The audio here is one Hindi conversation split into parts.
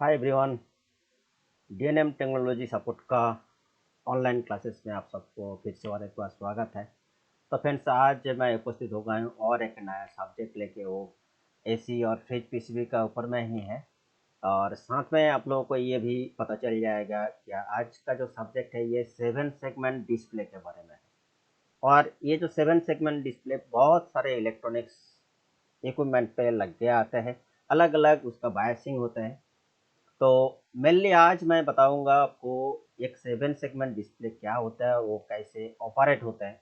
Hi everyone. DNM technology support का ऑनलाइन क्लासेस में आप सबको फिर से और एक बार स्वागत है। तो फ्रेंड्स, आज मैं उपस्थित हो गया हूँ और एक नया सब्जेक्ट लेके, वो एसी और फ्रिज पीसीबी का ऊपर में ही है। और साथ में आप लोगों को ये भी पता चल जाएगा कि आज का जो सब्जेक्ट है ये 7 सेगमेंट डिस्प्ले के बारे में है। और ये जो 7 सेगमेंट डिस्प्ले बहुत सारे इलेक्ट्रॉनिक्स इक्विपमेंट पे लग के आते हैं, अलग अलग उसका बायसिंग होता है। तो मेनली आज मैं बताऊंगा आपको एक 7 सेगमेंट डिस्प्ले क्या होता है, वो कैसे ऑपरेट होता है,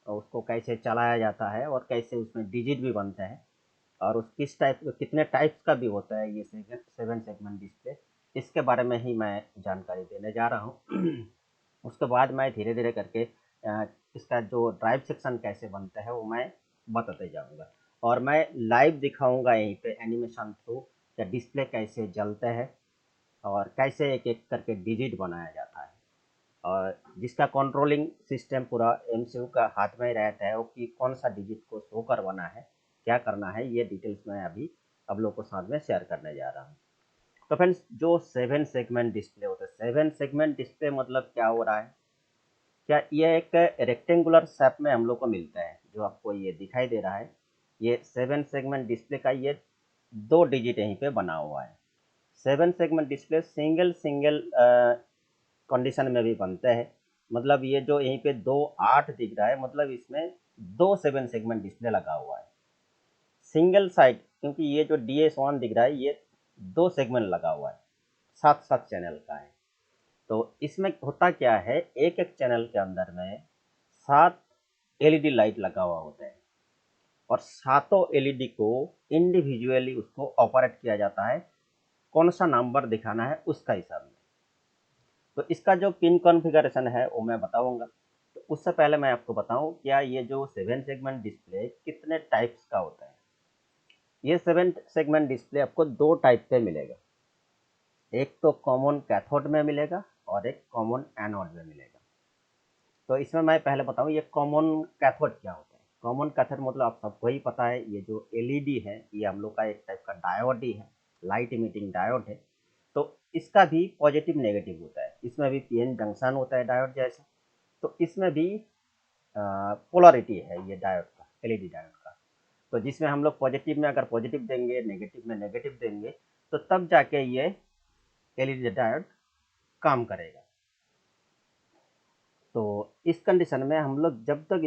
और उसको कैसे चलाया जाता है, और कैसे उसमें डिजिट भी बनता है, और उस किस टाइप कितने टाइप्स का भी होता है ये 7 सेगमेंट डिस्प्ले। इसके बारे में ही मैं जानकारी देने जा रहा हूँ। उसके बाद मैं धीरे धीरे करके इसका जो ड्राइव सेक्शन कैसे बनता है वो मैं बताते जाऊँगा, और मैं लाइव दिखाऊंगा यहीं पे एनिमेशन थ्रू या डिस्प्ले कैसे जलता है और कैसे एक एक करके डिजिट बनाया जाता है, और जिसका कंट्रोलिंग सिस्टम पूरा एमसीयू का हाथ में ही रहता है, वो कि कौन सा डिजिट को शो करवाना है, क्या करना है, ये डिटेल्स मैं अभी आप लोग को साथ में शेयर करने जा रहा हूँ। तो फ्रेंड्स, जो 7 सेगमेंट डिस्प्ले होता है, 7 सेगमेंट डिस्प्ले मतलब क्या हो रहा है, क्या ये एक रेक्टेंगुलर शेप में हम लोग को मिलता है, जो आपको ये दिखाई दे रहा है। ये 7 सेगमेंट डिस्प्ले का ये 2 डिजिट यहीं पे बना हुआ है। 7 segment display single single condition में भी बनते हैं। मतलब ये जो यहीं पे 2 8 दिख रहा है, मतलब इसमें 2 7 सेगमेंट डिस्प्ले लगा हुआ है सिंगल साइड, क्योंकि ये जो DS1 दिख रहा है ये 2 सेगमेंट लगा हुआ है, 7 7 चैनल का है। तो इसमें होता क्या है, एक एक चैनल के अंदर में 7 LED लाइट लगा हुआ होता है, और सातों एलईडी को इंडिविजुअली उसको ऑपरेट किया जाता है, कौन सा नंबर दिखाना है उसका हिसाब में। तो इसका जो पिन कॉन्फ़िगरेशन है वो मैं बताऊंगा। तो उससे पहले मैं आपको बताऊं, क्या ये जो 7 सेगमेंट डिस्प्ले कितने टाइप्स का होता है। ये 7 सेगमेंट डिस्प्ले आपको 2 टाइप पे मिलेगा, एक तो कॉमन कैथोड में मिलेगा और एक कॉमन एनोड में मिलेगा। तो इसमें मैं पहले बताऊं ये कॉमन कैथोड क्या होता है। कॉमन कैथोड मतलब आप सबको ही पता है, ये जो एलईडी है ये हम लोग का एक टाइप का डायोड ही है, लाइट इमिटिंग डायोड है। तो इसका भी पॉजिटिव नेगेटिव होता है, इसमें भी पीएन जंक्शन होता है डायोड जैसा। तो इसमें भी पोलरिटी है ये डायोड का, एलईडी डायोड का। तो जिसमें हम लोग पॉजिटिव में अगर पॉजिटिव देंगे, नेगेटिव में नेगेटिव देंगे, तो तब जाके ये एलईडी डायोड काम करेगा। तो इस कंडीशन में हम लोग जब तक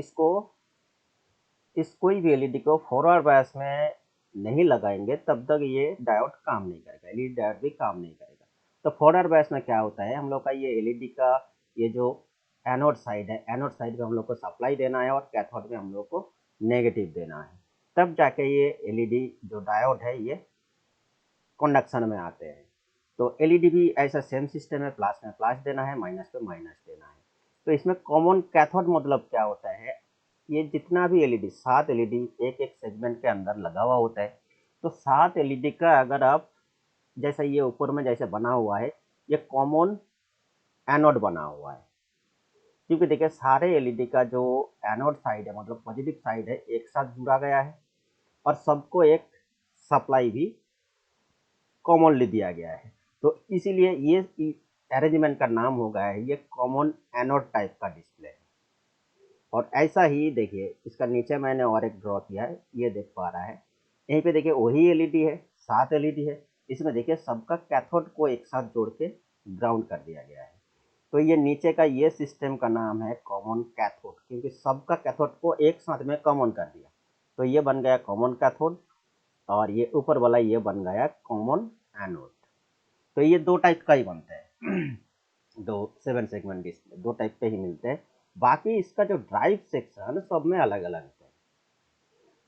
इस कोई भी एलईडी को फॉरवर्ड बायस में नहीं लगाएंगे तब तक ये डायोड काम नहीं करेगा, एलईडी डायोड भी काम नहीं करेगा। तो फॉरवर्ड बायस में क्या होता है, हम लोग का ये एलईडी का ये जो एनोड साइड है, एनोड साइड में हम लोग को सप्लाई देना है, और कैथोड में हम लोग को नेगेटिव देना है। तब जाके ये एलईडी जो डायोड है ये कंडक्शन में आते हैं। तो एलईडी भी ऐसा सेम सिस्टम है, प्लस में प्लस देना है, माइनस पे माइनस देना है। तो इसमें कॉमन कैथोड मतलब क्या होता है, ये जितना भी एलईडी 7 एलईडी एक एक सेगमेंट के अंदर लगा हुआ होता है। तो 7 एलईडी का अगर आप, जैसा ये ऊपर में जैसे बना हुआ है, ये कॉमन एनोड बना हुआ है, क्योंकि देखिए सारे एलईडी का जो एनोड साइड है मतलब पॉजिटिव साइड है एक साथ जुड़ा गया है, और सबको एक सप्लाई भी कॉमनली दिया गया है। तो इसीलिए ये अरेंजमेंट का नाम हो गया है, ये कॉमन एनोड टाइप का डिस्प्ले है। और ऐसा ही देखिए इसका नीचे मैंने और एक ड्रॉ किया है, ये देख पा रहा है, यहीं पे देखिए वही एलईडी है, 7 एलईडी है। इसमें देखिए सबका कैथोड को एक साथ जोड़ के ग्राउंड कर दिया गया है। तो ये नीचे का ये सिस्टम का नाम है कॉमन कैथोड, क्योंकि सबका कैथोड को एक साथ में कॉमन कर दिया। तो ये बन गया कॉमन कैथोड, और ये ऊपर वाला ये बन गया कॉमन एनोड। तो ये 2 टाइप का ही बनता है। दो 7 सेगमेंट डिस्प्ले 2 टाइप पे ही मिलते हैं। बाकी इसका जो ड्राइव सेक्शन सब में अलग अलग है।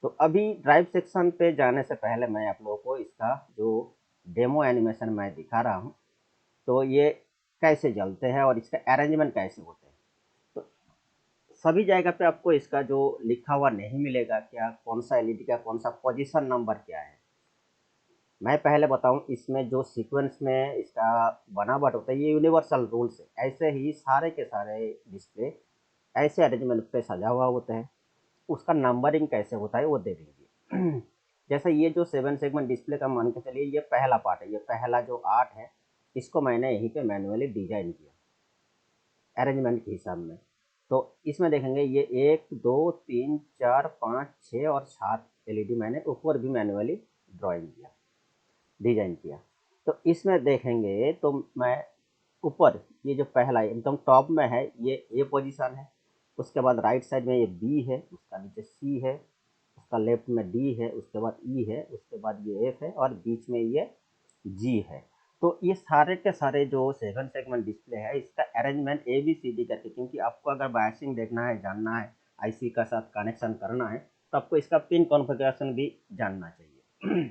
तो अभी ड्राइव सेक्शन पे जाने से पहले मैं आप लोगों को इसका जो डेमो एनिमेशन मैं दिखा रहा हूँ, तो ये कैसे जलते हैं और इसका अरेंजमेंट कैसे होते हैं। तो सभी जगह पे आपको इसका जो लिखा हुआ नहीं मिलेगा, क्या कौन सा एलईडी का कौन सा पोजीशन नंबर क्या है। मैं पहले बताऊं, इसमें जो सीक्वेंस में इसका बनावट होता है ये यूनिवर्सल रूल्स है, ऐसे ही सारे के सारे डिस्प्ले ऐसे अरेंजमेंट पे सजा हुआ होता है। उसका नंबरिंग कैसे होता है वो दे दीजिए। जैसे ये जो 7 सेगमेंट डिस्प्ले का मान के चलिए ये पहला पार्ट है, ये पहला जो 8 है इसको मैंने यहीं पे मैनुअली डिजाइन किया अरेंजमेंट के हिसाब में। तो इसमें देखेंगे ये 1 2 3 4 5 6 और 7 एलईडी मैंने ऊपर भी मैनुअली ड्राइंग किया, डिजाइन किया। तो इसमें देखेंगे तो मैं ऊपर ये जो पहला एकदम टॉप में है ये ए पोजीशन है, उसके बाद राइट साइड में ये बी है, उसका नीचे सी है, उसका लेफ्ट में डी है, उसके बाद ई है, उसके बाद ये एफ है और बीच में ये जी है। तो ये सारे के सारे जो 7 सेगमेंट डिस्प्ले है इसका arrangement A B C D करके, क्योंकि आपको अगर बायसिंग देखना है, जानना है, आईसी का साथ कनेक्शन करना है तो आपको इसका पिन कॉन्फ़िगरेशन भी जानना चाहिए।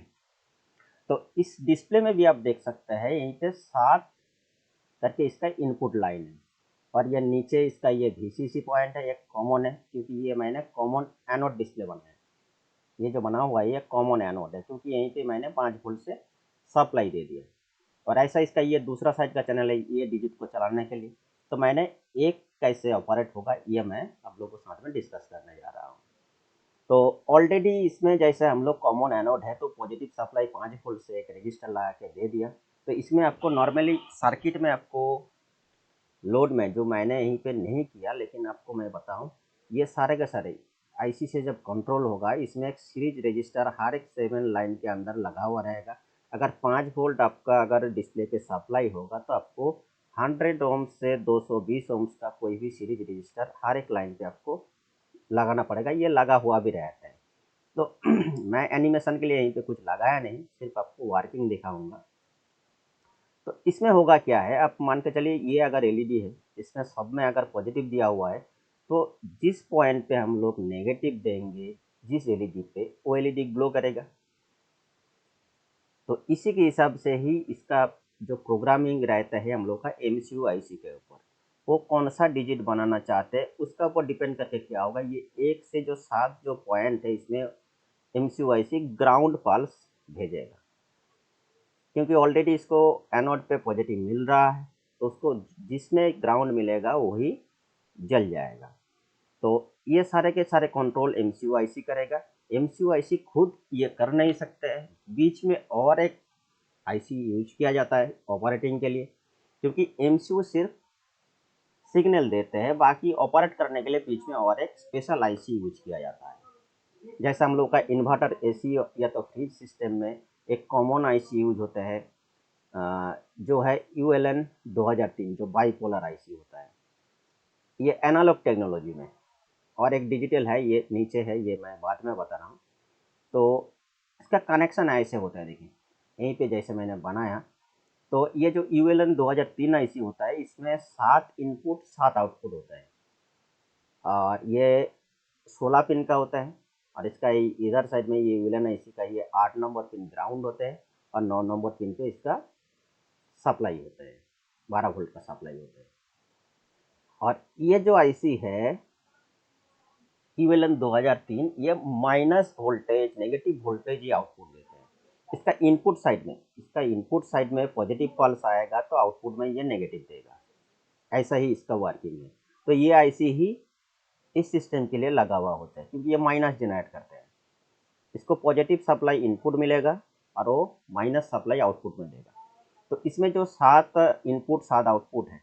तो इस डिस्प्ले में भी आप देख सकते हैं यहीं पे 7 करके इसका इनपुट लाइन है और ये नीचे इसका ये वीसीसी पॉइंट है, एक कॉमन है क्योंकि ये मैंने कॉमन एनोड डिस्प्ले बनाया है। ये जो बना हुआ है ये कॉमन एनोड है क्योंकि यहीं पे मैंने 5 वोल्ट से सप्लाई दे दिया। और ऐसा इसका ये दूसरा साइड का चैनल है ये डिजिट को चलाने के लिए। तो मैंने एक कैसे ऑपरेट होगा ये मैं आप लोगों को साथ में डिस्कस करने जा रहा हूँ। तो ऑलरेडी इसमें जैसे हम लोग कॉमन एनोड है तो पॉजिटिव सप्लाई 5 वोल्ट से एक रजिस्टर लगा के दे दिया। तो इसमें आपको नॉर्मली सर्किट में आपको लोड में जो मैंने यहीं पे नहीं किया लेकिन आपको मैं बताऊं, ये सारे के सारे आईसी से जब कंट्रोल होगा इसमें एक सीरीज रजिस्टर हर एक 7 लाइन के अंदर लगा हुआ रहेगा। अगर 5 वोल्ट आपका अगर डिस्प्ले पे सप्लाई होगा तो आपको 100 ओम्स से 220 ओम्स का कोई भी सीरीज रजिस्टर हर एक लाइन पे आपको लगाना पड़ेगा, ये लगा हुआ भी रहता है। तो मैं एनिमेशन के लिए यहीं पे कुछ लगाया नहीं, सिर्फ आपको वर्किंग दिखाऊंगा। तो इसमें होगा क्या है, आप मान के चलिए ये अगर एलईडी है इसमें सब में अगर पॉजिटिव दिया हुआ है तो जिस पॉइंट पे हम लोग नेगेटिव देंगे जिस एलईडी पे वो एलईडी ग्लो करेगा। तो इसी के हिसाब से ही इसका जो प्रोग्रामिंग रहता है हम लोग का एमसीयू आईसी के ऊपर, वो कौन सा डिजिट बनाना चाहते हैं उसका ऊपर डिपेंड करके क्या होगा। ये 1 से जो 7 जो पॉइंट है इसमें एमसीयू आईसी ग्राउंड पल्स भेजेगा क्योंकि ऑलरेडी इसको एनोड पे पॉजिटिव मिल रहा है तो उसको जिसमें ग्राउंड मिलेगा वही जल जाएगा। तो ये सारे के सारे कंट्रोल एमसीयू आईसी करेगा। एमसीयू आईसी खुद ये कर नहीं सकते हैं, बीच में और एक आईसी यूज किया जाता है ऑपरेटिंग के लिए क्योंकि एमसीयू सिर्फ सिग्नल देते हैं, बाकी ऑपरेट करने के लिए बीच में और एक स्पेशल आईसी यूज किया जाता है। जैसे हम लोग का इन्वर्टर एसी या तो फ्रिज सिस्टम में एक कॉमन आईसी यूज होता है जो है ULN 2003 जो बाईपोलर आईसी होता है, ये एनालॉग टेक्नोलॉजी में। और एक डिजिटल है ये नीचे है, ये मैं बाद में बता रहा हूँ। तो इसका कनेक्शन ऐसे होता है, देखिए यहीं पे जैसे मैंने बनाया। तो ये जो ULN 2003 आईसी होता है इसमें 7 इनपुट 7 आउटपुट होता है और ये 16 पिन का होता है। और इसका इधर साइड में ये ULN आईसी का ये 8 नंबर पिन ग्राउंड होते हैं और 9 नंबर पिन पे इसका सप्लाई होता है, 12 वोल्ट का सप्लाई होता है। और ये जो आईसी है ULN 2003 ये माइनस वोल्टेज नेगेटिव वोल्टेज ये आउटपुट देते हैं। इसका इनपुट साइड में पॉजिटिव पल्स आएगा तो आउटपुट में ये नेगेटिव देगा, ऐसा ही इसका वर्किंग है। तो ये आईसी ही इस सिस्टम के लिए लगा हुआ होता है क्योंकि ये माइनस जनरेट करते हैं। इसको पॉजिटिव सप्लाई इनपुट मिलेगा और वो माइनस सप्लाई आउटपुट में देगा। तो इसमें जो 7 इनपुट 7 आउटपुट है,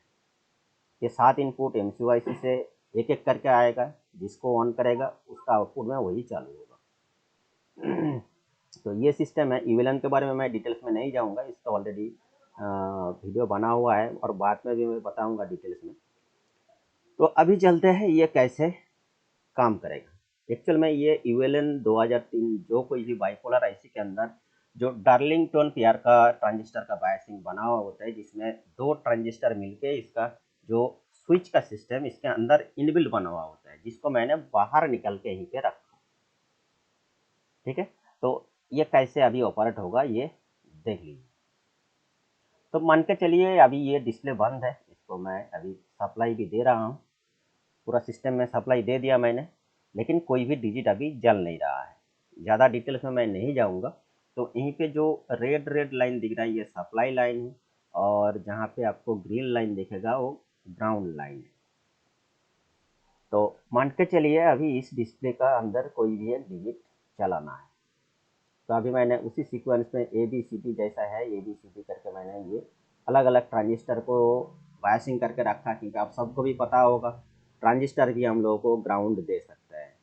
ये 7 इनपुट एमसीयू आईसी से एक एक करके आएगा, जिसको ऑन करेगा उसका आउटपुट में वही चालू होगा। तो ये सिस्टम है। यूएलएन के बारे में मैं डिटेल्स में नहीं जाऊंगा, इसका ऑलरेडी वीडियो बना हुआ है और बाद में भी मैं बताऊंगा डिटेल्स में। तो अभी चलते हैं ये कैसे काम करेगा। एक्चुअल में ये ULN 2003 जो कोई भी बाइपोलर आईसी के अंदर जो डार्लिंगटन पेयर का ट्रांजिस्टर का बायसिंग बना हुआ होता है जिसमें 2 ट्रांजिस्टर मिलके इसका जो स्विच का सिस्टम इसके अंदर इनबिल्ट बना हुआ होता है, जिसको मैंने बाहर निकल के यहीं पे रखा। ठीक है, तो ये कैसे अभी ऑपरेट होगा ये देख लीजिए। तो मान के चलिए अभी ये डिस्प्ले बंद है, इसको मैं अभी सप्लाई भी दे रहा हूँ, पूरा सिस्टम में सप्लाई दे दिया मैंने, लेकिन कोई भी डिजिट अभी जल नहीं रहा है। ज़्यादा डिटेल्स में मैं नहीं जाऊँगा। तो यहीं पे जो रेड रेड लाइन दिख रहा है ये सप्लाई लाइन है और जहाँ पे आपको ग्रीन लाइन दिखेगा वो ग्राउंड लाइन है। तो मान के चलिए अभी इस डिस्प्ले का अंदर कोई भी एक डिजिट चलाना है। तो अभी मैंने उसी सीक्वेंस में ABCD जैसा है, ABCD करके मैंने ये अलग अलग ट्रांजिस्टर को बायसिंग करके रखा, क्योंकि आप सबको भी पता होगा ट्रांजिस्टर भी हम लोगों को ग्राउंड दे सकता है।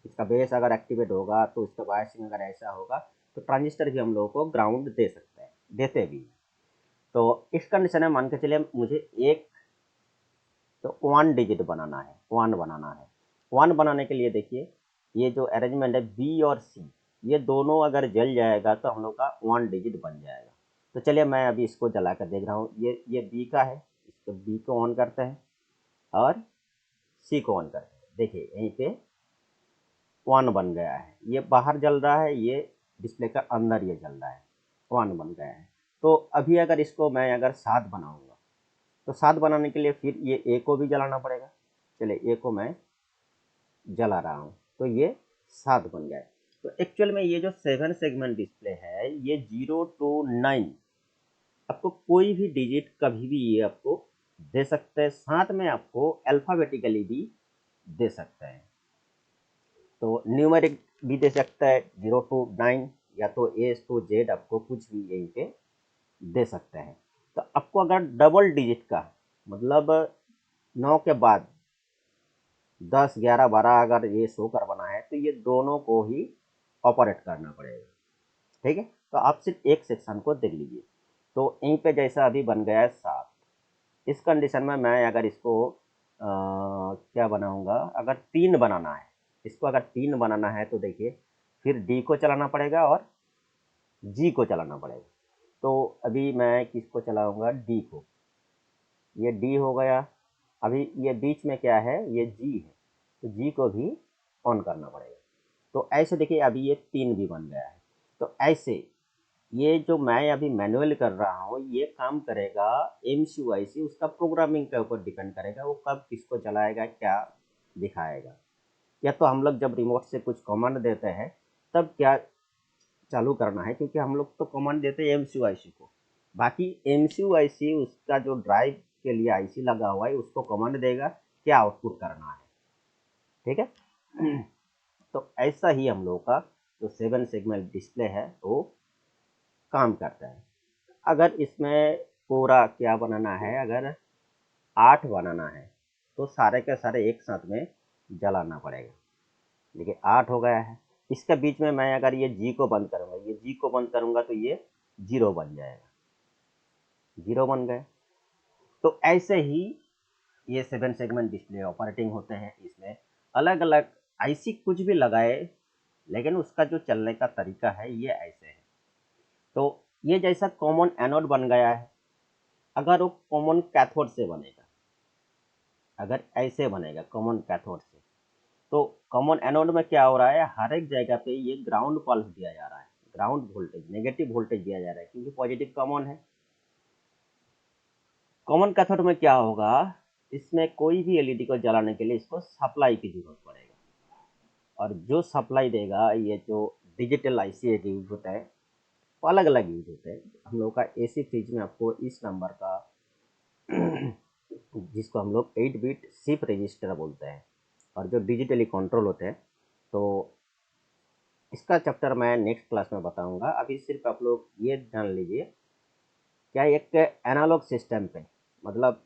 इसका बेस अगर एक्टिवेट होगा तो इसका बायसिंग अगर ऐसा होगा तो ट्रांजिस्टर भी हम लोगों को ग्राउंड दे सकता है, देते भी। तो इस कंडीशन में मान के चलिए मुझे एक तो 1 डिजिट बनाना है, 1 बनाना है। 1 बनाने के लिए देखिए ये जो अरेंजमेंट है B और C, ये दोनों अगर जल जाएगा तो हम लोग का 1 डिजिट बन जाएगा। तो चलिए मैं अभी इसको जला कर देख रहा हूँ। ये B का है, इसको B को ऑन करते हैं और C को ऑन करते हैं। देखिए यहीं पे 1 बन गया है, ये बाहर जल रहा है, ये डिस्प्ले का अंदर ये जल रहा है, 1 बन गया है। तो अभी अगर इसको मैं अगर 7 बनाऊंगा तो 7 बनाने के लिए फिर ये A को भी जलाना पड़ेगा। चलिए A को मैं जला रहा हूँ तो ये 7 बन गया है। तो एक्चुअल में ये जो 7 सेगमेंट डिस्प्ले है ये 0 to 9 आपको कोई भी डिजिट कभी भी ये आपको दे सकते हैं, साथ में आपको अल्फ़ाबेटिकली भी दे सकते हैं। तो न्यूमेरिक भी दे सकता है 0 to 9 या तो A to Z, आपको कुछ भी यहीं पे दे सकते हैं। तो आपको अगर डबल डिजिट का मतलब 9 के बाद 10, 11, 12 अगर ये शो करवाना है तो ये दोनों को ही ऑपरेट करना पड़ेगा। ठीक है, तो आप सिर्फ एक सेक्शन को देख लीजिए। तो यहीं पे जैसा अभी बन गया है 7, इस कंडीशन में मैं अगर इसको क्या बनाऊंगा, अगर 3 बनाना है, इसको अगर 3 बनाना है तो देखिए फिर D को चलाना पड़ेगा और G को चलाना पड़ेगा। तो अभी मैं किसको चलाऊंगा, D को। ये D हो गया। अभी ये बीच में क्या है, ये G है, तो G को भी ऑन करना पड़ेगा। तो ऐसे देखिए अभी ये 3 भी बन गया है। तो ऐसे ये जो मैं अभी मैनुअल कर रहा हूँ ये काम करेगा MCU उसका प्रोग्रामिंग के ऊपर डिपेंड करेगा, वो कब किसको चलाएगा, क्या दिखाएगा। या तो हम लोग जब रिमोट से कुछ कमांड देते हैं तब क्या चालू करना है, क्योंकि हम लोग तो कमांड देते हैं MCU को, बाकी MCU उसका जो ड्राइव के लिए IC लगा हुआ है उसको कमांड देगा क्या आउटपुट करना है। ठीक है। तो ऐसा ही हम लोग का जो 7 सेगमेंट डिस्प्ले है वो काम करता है। अगर इसमें पूरा क्या बनाना है, अगर 8 बनाना है तो सारे के सारे एक साथ में जलाना पड़ेगा। देखिए 8 हो गया है। इसके बीच में मैं अगर ये G को बंद करूंगा, ये G को बंद करूंगा तो ये 0 बन जाएगा, 0 बन गए। तो ऐसे ही ये 7 सेगमेंट डिस्प्ले ऑपरेटिंग होते हैं। इसमें अलग अलग IC कुछ भी लगाए, लेकिन उसका जो चलने का तरीका है ये ऐसे है। तो ये जैसा कॉमन एनोड बन गया है, अगर वो कॉमन कैथोड से बनेगा, अगर ऐसे बनेगा कॉमन कैथोड से, तो कॉमन एनोड में क्या हो रहा है, हर एक जगह पे ये ग्राउंड पल्स दिया जा रहा है, ग्राउंड वोल्टेज, नेगेटिव वोल्टेज दिया जा रहा है, क्योंकि पॉजिटिव कॉमन है। कॉमन कैथोड में क्या होगा, इसमें कोई भी LED को जलाने के लिए इसको सप्लाई की जरूरत पड़ेगा, और जो सप्लाई देगा ये जो डिजिटल IC एक यूज होता है, वो अलग अलग यूज होते हैं। हम लोग का AC फ्रिज में आपको इस नंबर का जिसको हम लोग 8 बिट शिफ्ट रजिस्टर बोलते हैं, और जो डिजिटली कंट्रोल होते हैं, तो इसका चैप्टर मैं नेक्स्ट क्लास में बताऊंगा। अभी सिर्फ आप लोग ये जान लीजिए, क्या एक एनालॉग सिस्टम पे मतलब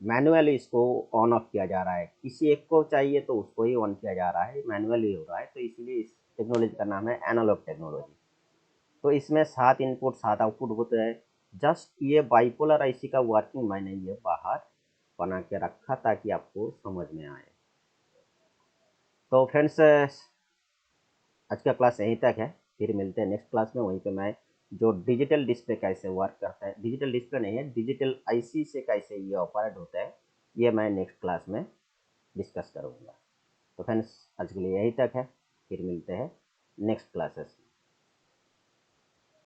मैनुअली इसको ऑन ऑफ किया जा रहा है, किसी एक को चाहिए तो उसको ही ऑन किया जा रहा है, मैनुअली हो रहा है, तो इसलिए इस टेक्नोलॉजी का नाम है एनालॉग टेक्नोलॉजी। तो इसमें 7 इनपुट 7 आउटपुट होते हैं। जस्ट ये बाइपोलर IC का वर्किंग मैंने ये बाहर बना के रखा ताकि आपको समझ में आए। तो फ्रेंड्स आज का क्लास यहीं तक है, फिर मिलते हैं नेक्स्ट क्लास में। वहीं पे मैं जो डिजिटल डिस्प्ले कैसे वर्क करता है, डिजिटल डिस्प्ले नहीं है, डिजिटल IC से कैसे ये ऑपरेट होता है, ये मैं नेक्स्ट क्लास में डिस्कस करूँगा। तो फ्रेंड्स आज के लिए यहीं तक है, फिर मिलते हैं नेक्स्ट क्लासेस में।